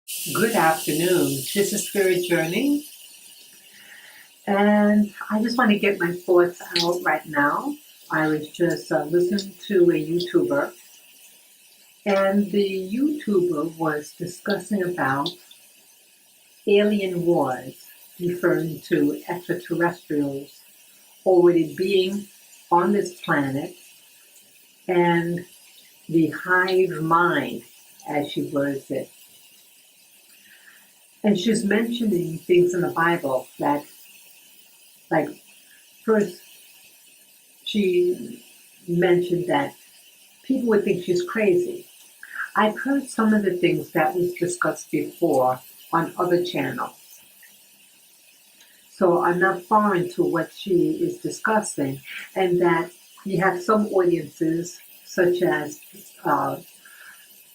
Good afternoon. This is Spirit Journey, and I just want to get my thoughts out right now. I was just listening to a YouTuber, and the YouTuber was discussing about alien wars, referring to extraterrestrials already being on this planet, and the hive mind, as she words it. And she's mentioning things in the Bible that, like, first, she mentioned that people would think she's crazy. I've heard some of the things that was discussed before on other channels. So I'm not foreign to what she is discussing, and that you have some audiences, such as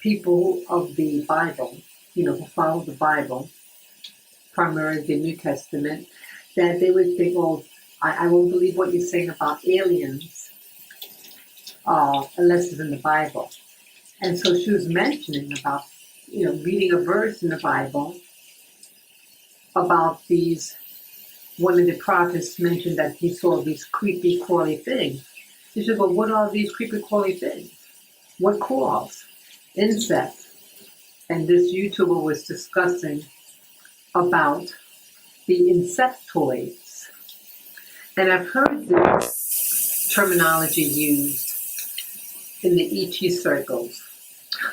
people of the Bible, who follow the Bible, primarily the New Testament, that they would think, oh, I won't believe what you're saying about aliens unless it's in the Bible. And so she was mentioning about, reading a verse in the Bible about one of the prophets mentioned that he saw these creepy, crawly things. She said, well, what are these creepy, crawly things? What crawls? Insects. And this YouTuber was discussing about the insectoids. And I've heard this terminology used in the ET circles.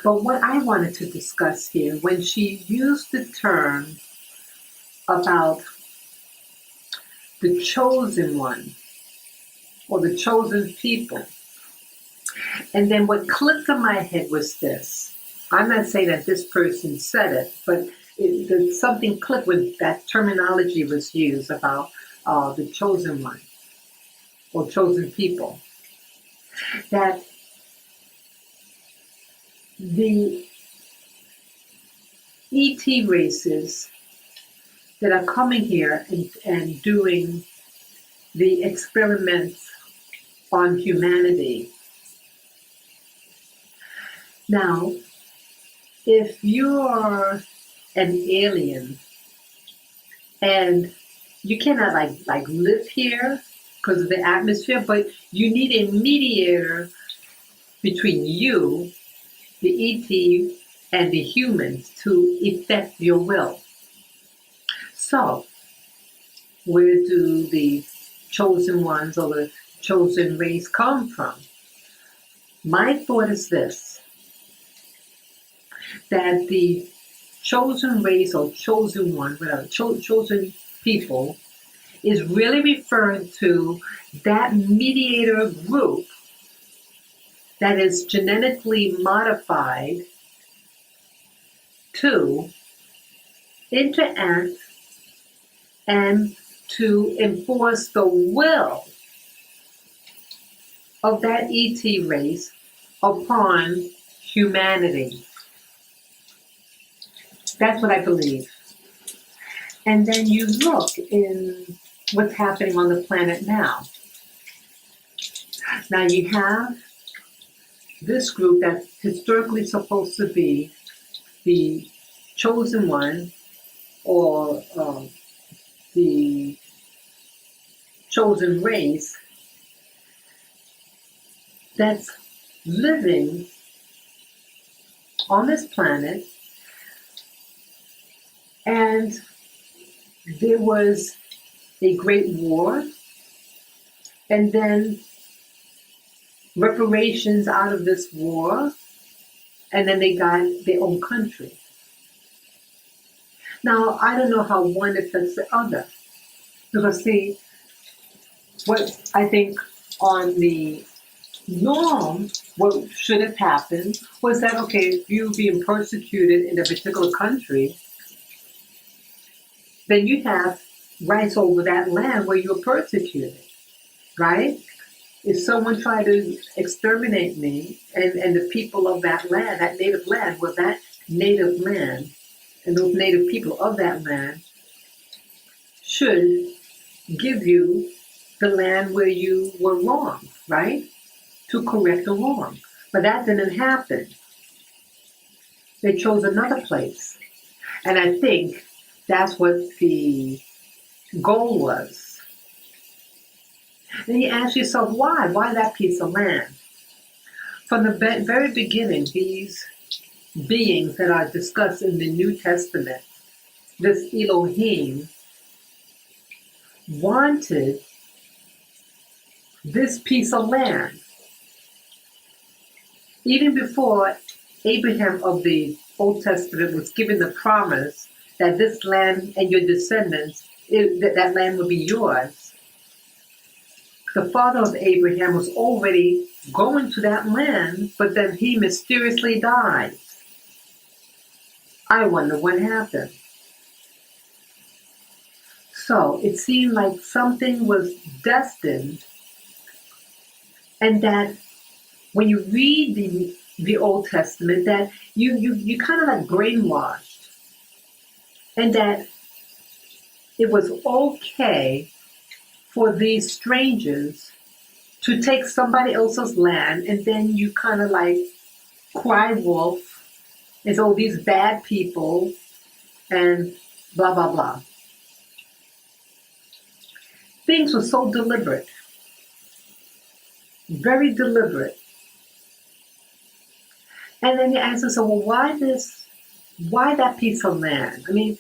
But what I wanted to discuss here, when she used the term about the chosen one or the chosen people, and then what clicked in my head was this. I'm not saying that this person said it, but something clicked when that terminology was used about the chosen one or chosen people. That the ET races that are coming here and doing the experiments on humanity. Now, if you're an alien and you cannot like live here because of the atmosphere, but you need a mediator between you, the ET, and the humans to effect your will. So, where do the chosen ones or the chosen race come from? My thought is this, that the chosen race or chosen one, whatever, chosen people, is really referring to that mediator group that is genetically modified to interact and to enforce the will of that ET race upon humanity. That's what I believe. And then you look in what's happening on the planet now. Now you have this group that's historically supposed to be the chosen one or the chosen race that's living on this planet, and there was a great war, and then reparations out of this war, and then they got their own country. Now, I don't know how one affects the other, because see, what I think on the norm, what should have happened was that, okay, if you're being persecuted in a particular country, then you have rights over that land where you're persecuted, right? If someone tried to exterminate me and the people of that land, that native land, well, that native land and those native people of that land should give you the land where you were wrong, right? To correct the wrong. But that didn't happen. They chose another place. And I think that's what the goal was. And you ask yourself, why? Why that piece of land? From the very beginning, these beings that are discussed in the New Testament, this Elohim, wanted this piece of land. Even before Abraham of the Old Testament was given the promise that this land and your descendants, that land would be yours, the father of Abraham was already going to that land, but then he mysteriously died. I wonder what happened. So it seemed like something was destined, and that when you read the Old Testament, that you kind of like brainwashed, and that it was okay for these strangers to take somebody else's land, and then you kind of like cry wolf and say, oh, these bad people, and blah, blah, blah. Things were so deliberate, very deliberate. And then you ask yourself, well, why that piece of land? I mean,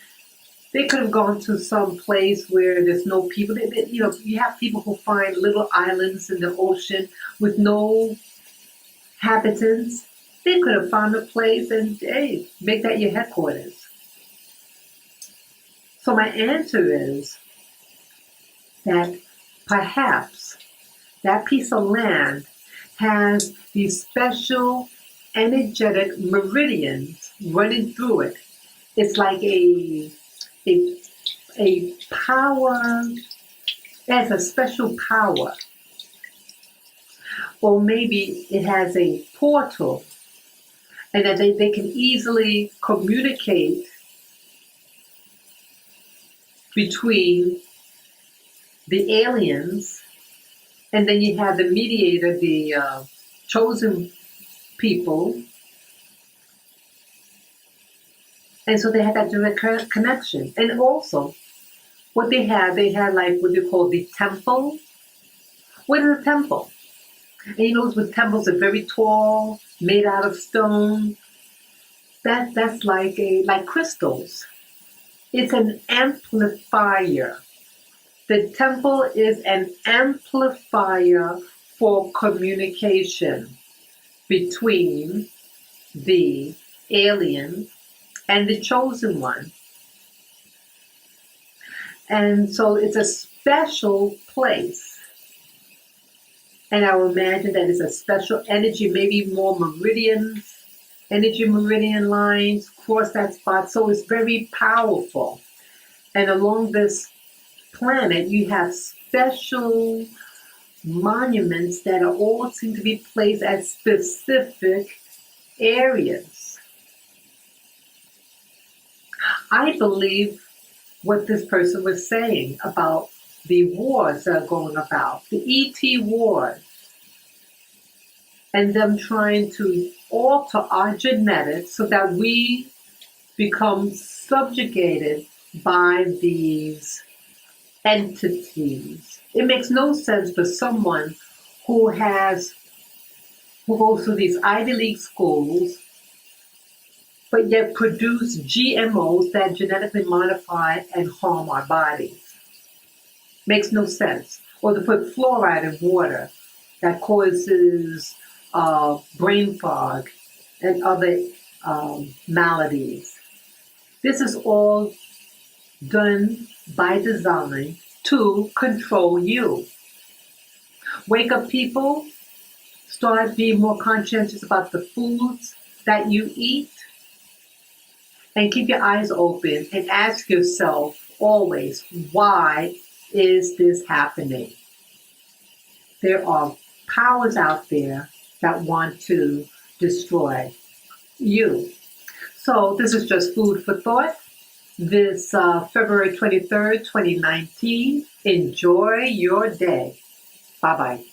they could have gone to some place where there's no people. You have people who find little islands in the ocean with no inhabitants. They could have found a place and, hey, make that your headquarters. So my answer is that perhaps that piece of land has these special energetic meridians running through it. It's like a power, it has a special power. Or maybe it has a portal, and that they can easily communicate between the aliens, and then you have the mediator, the chosen people. And so they had that direct connection. And also, what they had like what they call the temple. What is a temple? And you know, with temples are very tall, made out of stone. That's like crystals. It's an amplifier. The temple is an amplifier for communication between the alien and the chosen one. And so it's a special place. And I would imagine that it's a special energy, maybe more meridians, energy meridian lines cross that spot. So it's very powerful. And along this planet, you have special monuments that are all seem to be placed at specific areas. I believe what this person was saying about the wars that are going about, the ET wars, and them trying to alter our genetics so that we become subjugated by these entities. It makes no sense for someone who goes to these Ivy League schools, but yet produce GMOs that genetically modify and harm our bodies. Makes no sense. Or to put fluoride in water that causes brain fog and other maladies. This is all done by design to control you. Wake up, people. Start being more conscientious about the foods that you eat. And keep your eyes open and ask yourself always, why is this happening? There are powers out there that want to destroy you. So this is just food for thought. This February 23rd, 2019. Enjoy your day. Bye-bye.